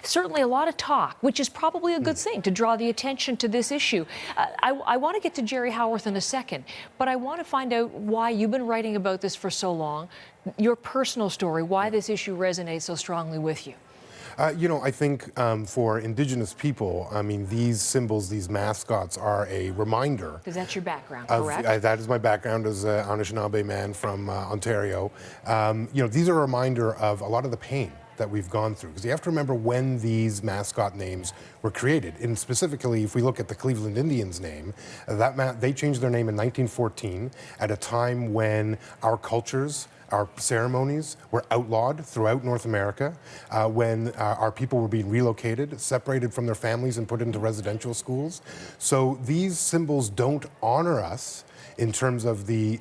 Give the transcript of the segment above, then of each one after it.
certainly a lot of talk, which is probably a good thing to draw the attention to this issue. I want to get to Jerry Howarth in a second, but I want to find out why you've been writing about this for so long, your personal story, why this issue resonates so strongly with you. I think for Indigenous people, I mean, these symbols, these mascots are a reminder. Because that's your background, correct? That is my background as an Anishinaabe man from Ontario. These are a reminder of a lot of the pain that we've gone through. Because you have to remember when these mascot names were created. And specifically, if we look at the Cleveland Indians name, they changed their name in 1914 at a time when our cultures, our ceremonies were outlawed throughout North America, when our people were being relocated, separated from their families and put into residential schools. So these symbols don't honor us in terms of the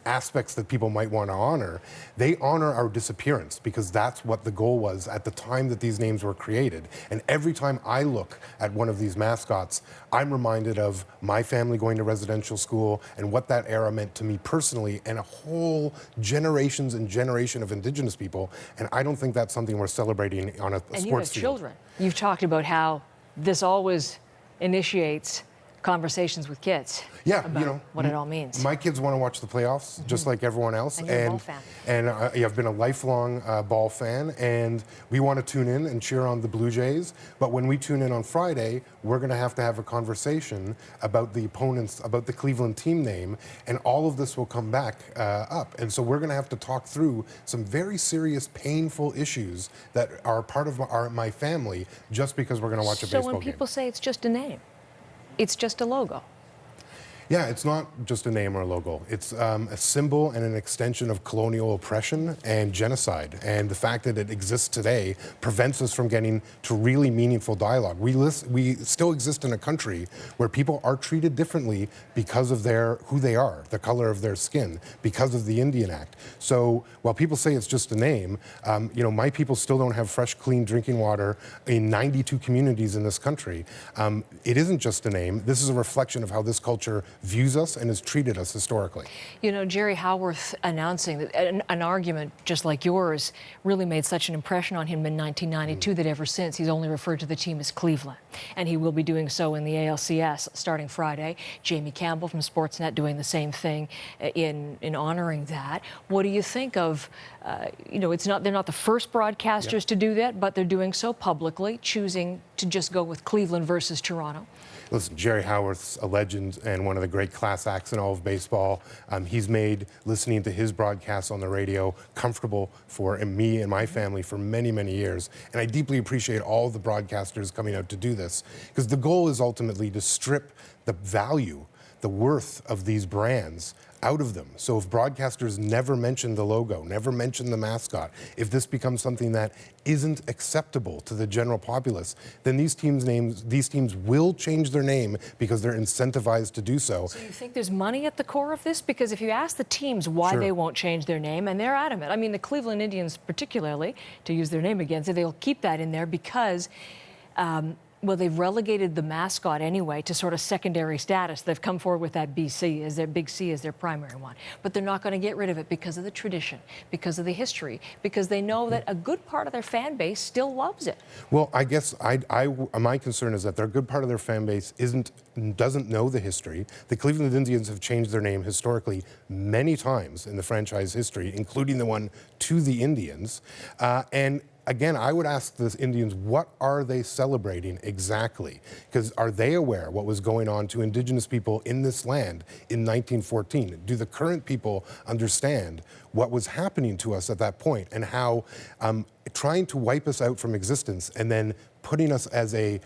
aspects that people might want to honor. They honor our disappearance because that's what the goal was at the time that these names were created. And every time I look at one of these mascots, I'm reminded of my family going to residential school and what that era meant to me personally and a whole generations and generation of Indigenous people. And I don't think that's something we're celebrating on a sports field. And you have children. You've talked about how this always initiates conversations with kids about what it all means. My kids want to watch the playoffs just like everyone else. And you're a ball fan. And I've been a lifelong ball fan, and we want to tune in and cheer on the Blue Jays. But when we tune in on Friday, we're going to have a conversation about the opponents, about the Cleveland team name, and all of this will come back up. And so we're going to have to talk through some very serious, painful issues that are part of my family just because we're going to watch a baseball game. So when people say it's just a name, it's just a logo. Yeah, it's not just a name or a logo. It's a symbol and an extension of colonial oppression and genocide. And the fact that it exists today prevents us from getting to really meaningful dialogue. We still exist in a country where people are treated differently because of who they are, the color of their skin, because of the Indian Act. So while people say it's just a name, my people still don't have fresh, clean drinking water in 92 communities in this country. It isn't just a name. This is a reflection of how this culture views us and has treated us historically. Jerry Howarth announcing that an argument just like yours really made such an impression on him in 1992 that ever since he's only referred to the team as Cleveland. And he will be doing so in the ALCS starting Friday. Jamie Campbell from Sportsnet doing the same thing in honoring that. What do you think of, they're not the first broadcasters to do that, but they're doing so publicly, choosing to just go with Cleveland versus Toronto? Listen, Jerry Howarth's a legend and one of the great class acts in all of baseball. He's made listening to his broadcasts on the radio comfortable for me and my family for many, many years. And I deeply appreciate all the broadcasters coming out to do this, because the goal is ultimately to strip the value, the worth of these brands out of them. So if broadcasters never mention the logo, never mention the mascot, if this becomes something that isn't acceptable to the general populace, then these teams will change their name because they're incentivized to do so. So you think there's money at the core of this? Because if you ask the teams why they won't change their name, and they're adamant. I mean, the Cleveland Indians particularly, to use their name again, so they'll keep that in there because they've relegated the mascot anyway to sort of secondary status. They've come forward with that BC as their big C as their primary one. But they're not going to get rid of it because of the tradition, because of the history, because they know that a good part of their fan base still loves it. Well, I guess my concern is that their good part of their fan base doesn't know the history. The Cleveland Indians have changed their name historically many times in the franchise history, including the one to the Indians. And again, I would ask the Indians, what are they celebrating exactly? Because are they aware what was going on to Indigenous people in this land in 1914? Do the current people understand what was happening to us at that point and how trying to wipe us out from existence and then putting us as a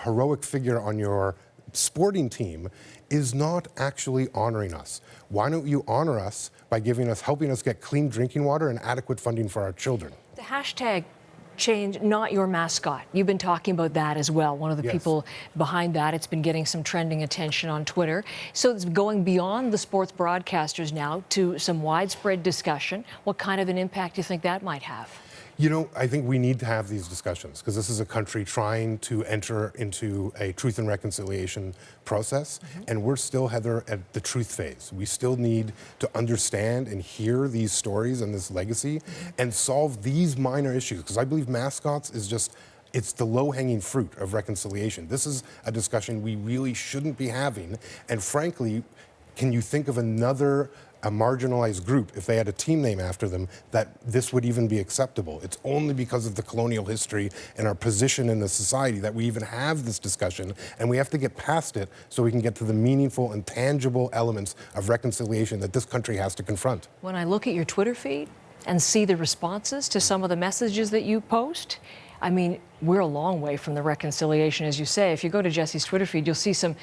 heroic figure on your sporting team is not actually honoring us? Why don't you honor us by helping us get clean drinking water and adequate funding for our children? The hashtag change, not your mascot. You've been talking about that as well. One of the people behind that, it's been getting some trending attention on Twitter. So it's going beyond the sports broadcasters now to some widespread discussion. What kind of an impact do you think that might have? I think we need to have these discussions because this is a country trying to enter into a truth and reconciliation process, and we're still, Heather, at the truth phase. We still need to understand and hear these stories and this legacy and solve these minor issues, because I believe mascots is just It's the low-hanging fruit of reconciliation. This is a discussion we really shouldn't be having. And frankly, can you think of a marginalized group, if they had a team name after them, that this would even be acceptable? It's only because of the colonial history and our position in the society that we even have this discussion, and we have to get past it so we can get to the meaningful and tangible elements of reconciliation that this country has to confront. When I look at your Twitter feed and see the responses to some of the messages that you post, I mean, we're a long way from the reconciliation, as you say. If you go to Jesse's Twitter feed, you'll see some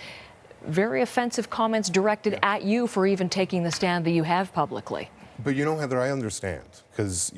very offensive comments directed at you for even taking the stand that you have publicly. But you know, Heather, I understand, because,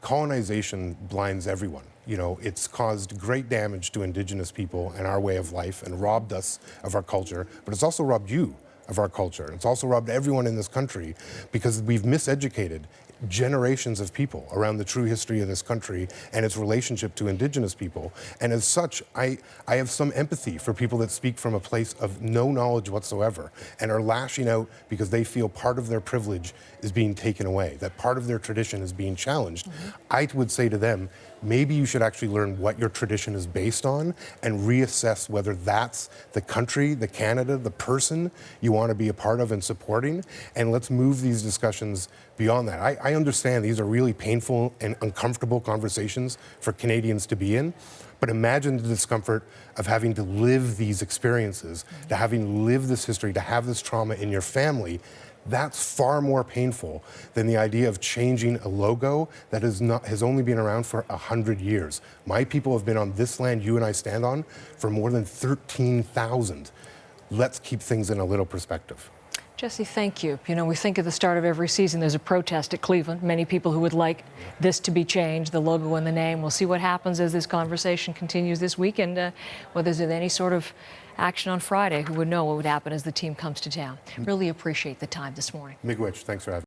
colonization blinds everyone. It's caused great damage to Indigenous people and our way of life and robbed us of our culture, but it's also robbed you of our culture. It's also robbed everyone in this country because we've miseducated generations of people around the true history of this country and its relationship to Indigenous people. And as such, I have some empathy for people that speak from a place of no knowledge whatsoever and are lashing out because they feel part of their privilege is being taken away, that part of their tradition is being challenged. I would say to them, maybe you should actually learn what your tradition is based on and reassess whether that's the country, the Canada, the person you want to be a part of and supporting. And let's move these discussions beyond that. I understand these are really painful and uncomfortable conversations for Canadians to be in, but imagine the discomfort of having to live these experiences, to having lived this history, to have this trauma in your family. That's far more painful than the idea of changing a logo that has only been around for 100 years. My people have been on this land you and I stand on for more than 13,000. Let's keep things in a little perspective. Jesse, thank you. We think at the start of every season there's a protest at Cleveland. Many people who would like this to be changed, the logo and the name. We'll see what happens as this conversation continues this week and whether there's any sort of action on Friday. Who would know what would happen as the team comes to town. Really appreciate the time this morning. Miigwech, thanks for having me.